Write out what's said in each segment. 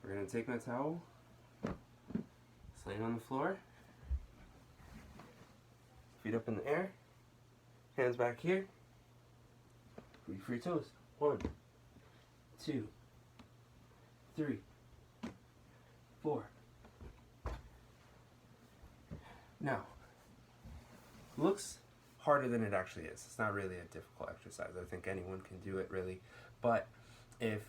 We're going to take my towel, just lay it on the floor, feet up in the air, hands back here, reach for your toes. 1, 2, 3, 4. Now, looks harder than it actually is. It's not really a difficult exercise. I think anyone can do it really. But if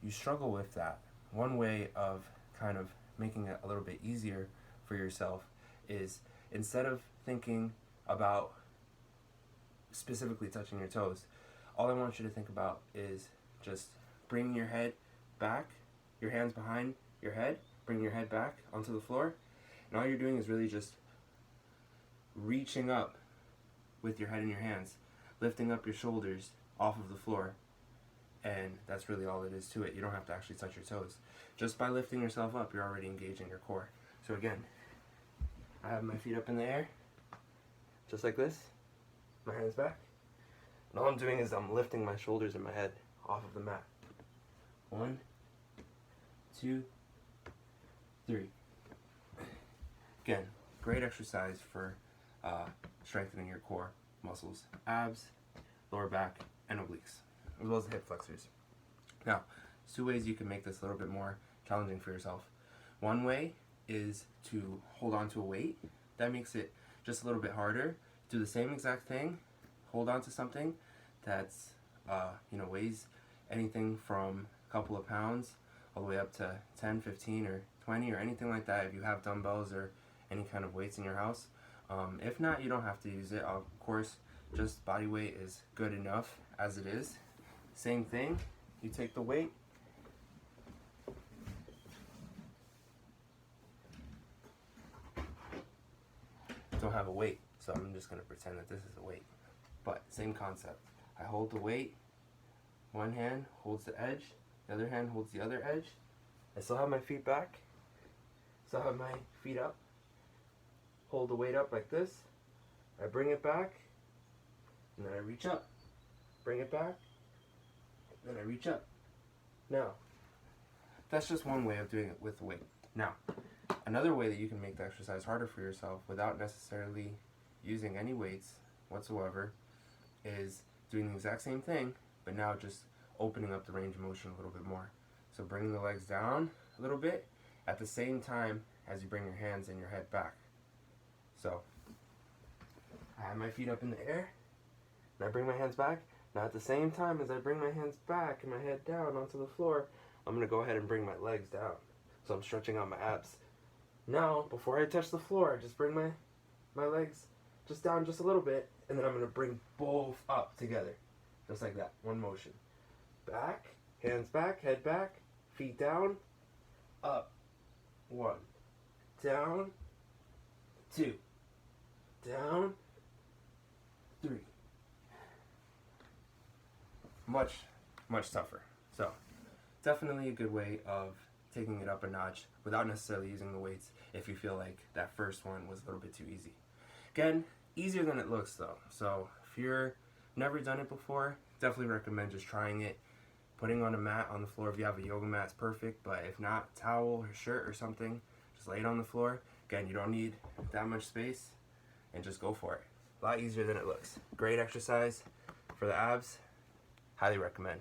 you struggle with that, one way of kind of making it a little bit easier for yourself is, instead of thinking about specifically touching your toes, all I want you to think about is just bringing your head back, your hands behind your head, bring your head back onto the floor, and all you're doing is really just reaching up with your head in your hands, lifting up your shoulders off of the floor, and that's really all it is to it. You don't have to actually touch your toes. Just by lifting yourself up, you're already engaging your core. So again, I have my feet up in the air, just like this, my hands back, and all I'm doing is I'm lifting my shoulders and my head off of the mat. 1, 2, 3. Again, great exercise for strengthening your core muscles, abs, lower back, and obliques, as well as the hip flexors. Now, there's 2 ways you can make this a little bit more challenging for yourself. One way is to hold on to a weight. That makes it just a little bit harder. Do the same exact thing, hold on to something that's weighs anything from a couple of pounds all the way up to 10, 15, or 20, or anything like that if you have dumbbells or any kind of weights in your house. If not, you don't have to use it. Of course, just body weight is good enough as it is. Same thing, you take the weight, don't have a weight, so I'm just going to pretend that this is a weight. But same concept. I hold the weight, one hand holds the edge, the other hand holds the other edge. I still have my feet back, still have my feet up. Hold the weight up like this. I bring it back, and then I reach up. Bring it back, then I reach up. Now, that's just one way of doing it with the weight. Now, another way that you can make the exercise harder for yourself without necessarily using any weights whatsoever is doing the exact same thing, but now just opening up the range of motion a little bit more. So bringing the legs down a little bit at the same time as you bring your hands and your head back. So I have my feet up in the air, and I bring my hands back. Now at the same time as I bring my hands back and my head down onto the floor, I'm going to go ahead and bring my legs down. So I'm stretching out my abs. Now, before I touch the floor, I just bring my legs just down just a little bit, and then I'm going to bring both up together. Just like that, one motion. Back, hands back, head back, feet down, up. 1, down, 2, down, 3. Much tougher. So definitely a good way of taking it up a notch without necessarily using the weights if you feel like that first one was a little bit too easy. Again, easier than it looks though. So if you're never done it before, definitely recommend just trying it. Putting on a mat on the floor, if you have a yoga mat, it's perfect, but if not, towel or shirt or something, just lay it on the floor. Again, you don't need that much space, and just go for it. A lot easier than it looks. Great exercise for the abs. Highly recommend.